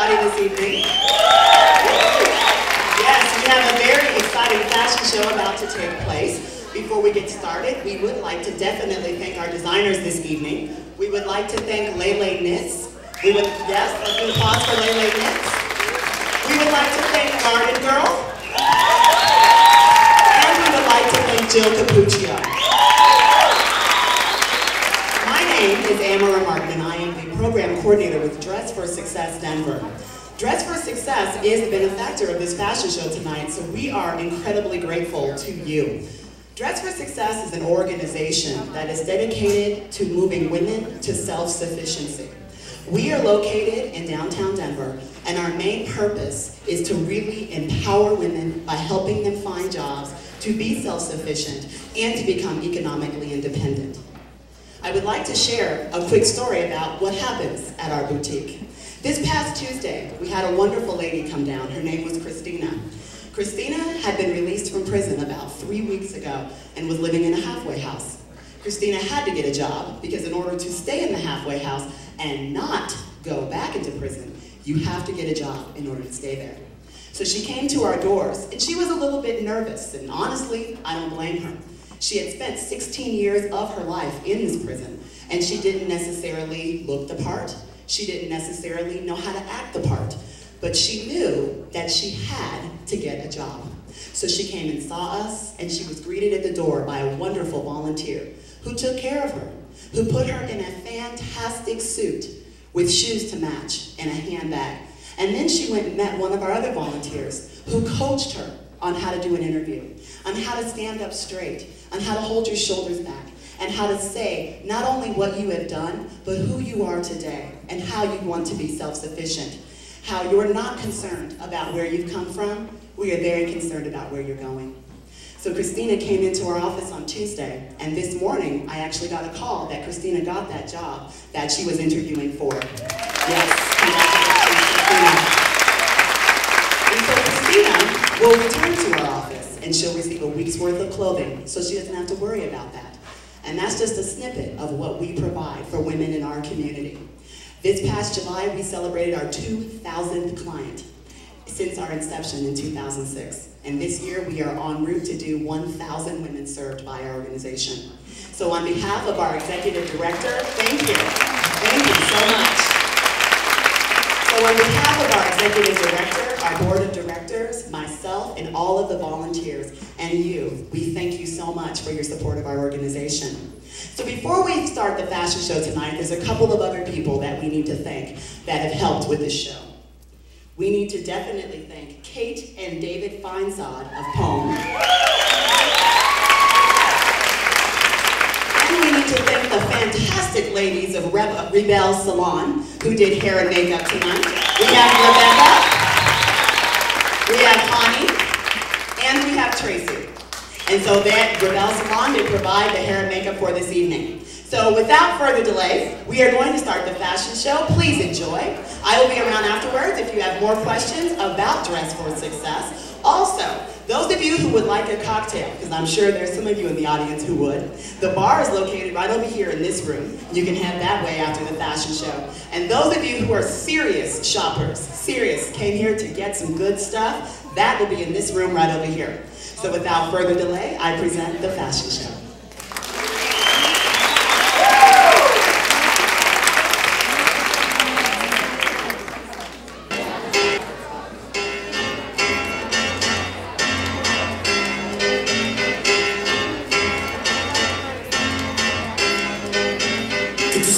everybody this evening. Yes, we have a very exciting fashion show about to take place. Before we get started, we would like to definitely thank our designers this evening. We would like to thank LeLe Knits. Yes, let's do applause for LeLe Knits. We would like to thank Garden Girl. And we would like to thank Jill Capuccio. My name is Amara Martin, and I am the program coordinator with Dress for Success Denver. Dress for Success is the benefactor of this fashion show tonight, so we are incredibly grateful to you. Dress for Success is an organization that is dedicated to moving women to self-sufficiency. We are located in downtown Denver, and our main purpose is to really empower women by helping them find jobs, to be self-sufficient, and to become economically independent. I would like to share a quick story about what happens at our boutique. This past Tuesday, we had a wonderful lady come down. Her name was Christina. Christina had been released from prison about 3 weeks ago and was living in a halfway house. Christina had to get a job because in order to stay in the halfway house and not go back into prison, you have to get a job in order to stay there. So she came to our doors, and she was a little bit nervous, and honestly, I don't blame her. She had spent 16 years of her life in this prison, and she didn't necessarily look the part. She didn't necessarily know how to act the part, but she knew that she had to get a job. So she came and saw us, and she was greeted at the door by a wonderful volunteer who took care of her, who put her in a fantastic suit with shoes to match and a handbag. And then she went and met one of our other volunteers who coached her on how to do an interview, on how to stand up straight, on how to hold your shoulders back, and how to say not only what you have done, but who you are today, and how you want to be self-sufficient. How you're not concerned about where you've come from, we are very concerned about where you're going. So Christina came into our office on Tuesday, and this morning I actually got a call that Christina got that job that she was interviewing for. Yes, congratulations, Christina. And so Christina will return to our office, and she'll receive a week's worth of clothing, so she doesn't have to worry about that. And that's just a snippet of what we provide for women in our community. This past July, we celebrated our 2,000th client since our inception in 2006. And this year, we are en route to do 1,000 women served by our organization. So on behalf of our executive director, thank you. Thank you so much. So on behalf of our executive director, our board of directors, myself, and all of the volunteers, and you, we thank you so much for your support of our organization. So before we start the fashion show tonight, there's a couple of other people that we need to thank that have helped with this show. We need to definitely thank Kate and David Feinsod of Poem. And we need to thank the fantastic ladies of Rebel Salon who did hair and makeup tonight. We have Rebecca, we have Connie, and we have Tracy. And so that Rebel Salon did provide the hair and makeup for this evening. So without further delay, we are going to start the fashion show. Please enjoy. I will be around afterwards if you have more questions about Dress for Success. Also, those of you who would like a cocktail, because I'm sure there's some of you in the audience who would, the bar is located right over here in this room. You can head that way after the fashion show. And those of you who are serious shoppers, came here to get some good stuff, that will be in this room right over here. So without further delay, I present the fashion show.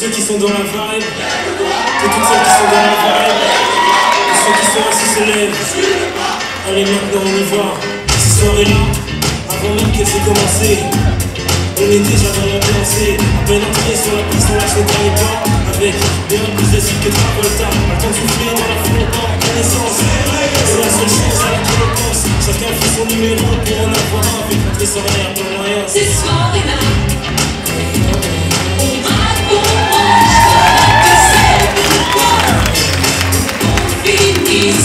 Ceux qui sont dans la vibe, que toutes celles qui sont dans la vibe, et ceux qui sont assis se lèvent. Allez maintenant on y va, cette soirée-là, avant même qu'elle s'est commencée, on est déjà dans l'ambiance. À peine entré sur la piste, on lâche le dernier pas, avec bien plus d'acide que Travolta. Pas le temps de souffler dans la foule, en reconnaissance. C'est la seule chose à laquelle on pense. Chacun fait son numéro pour en avoir un, avec l'entrée sans rien pour moyen. Cette soirée-là,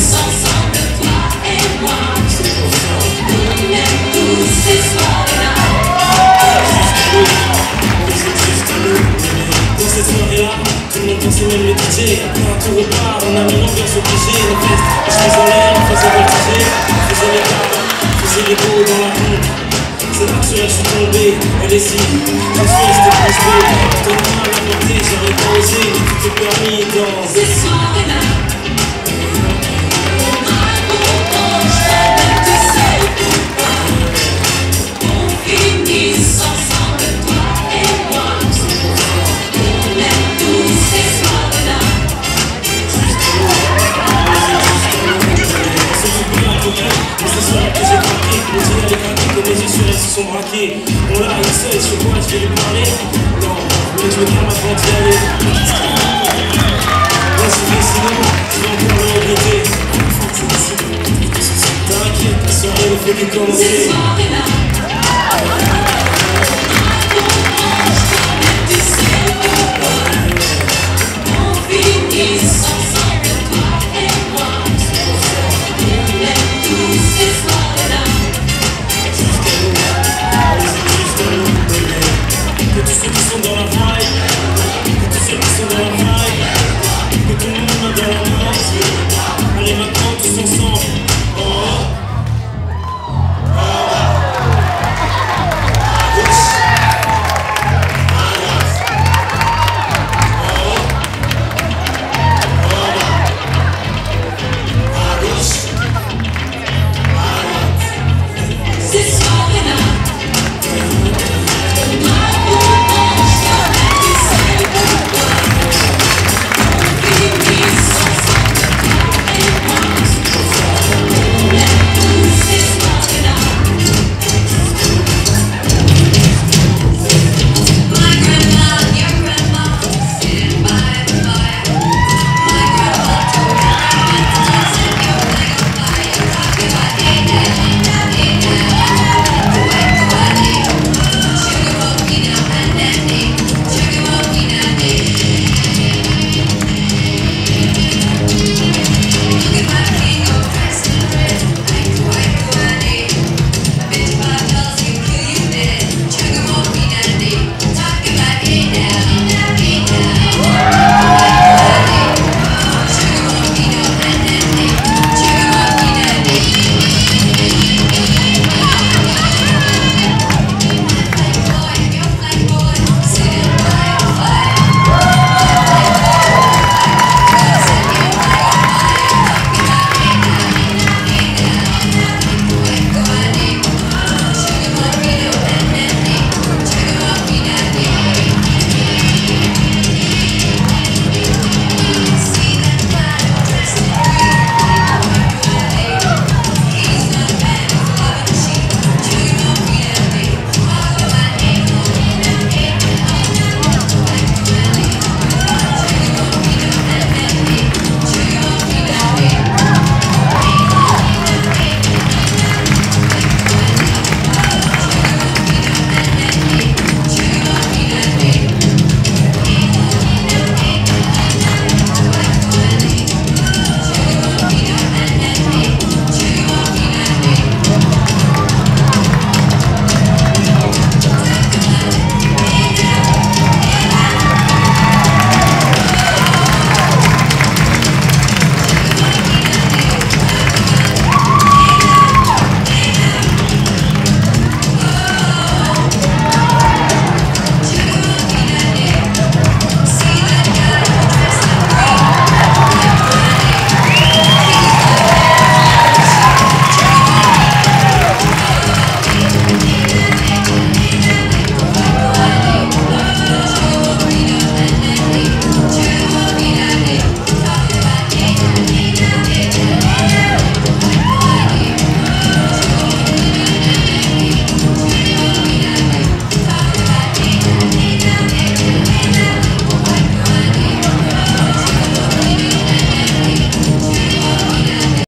ensemble, toi et moi. On aime tous ces soirées-là. Dans cette soirée-là, tout le monde pensait même le DJ. Après un tour au bar, on a mis l'ambiance obligée. veste. Je suis en l'air, on faisait voltiger, on faisait les gars, on faisait les beaux dans la honte. C'est là que sur elle je suis tombé, elle est si, je suis resté prostré. Tellement à la portée, j'aurais pas osé, mais tout est permis dans ces soirées-là. Braqués. Bon là, il est seul, sur quoi je vais lui parler? Non, je voulais que je me calme avant d'y aller. Ouais, c'est bien, sinon, je vais encore le regretter. T'inquiète, la soirée ne fait que commencer.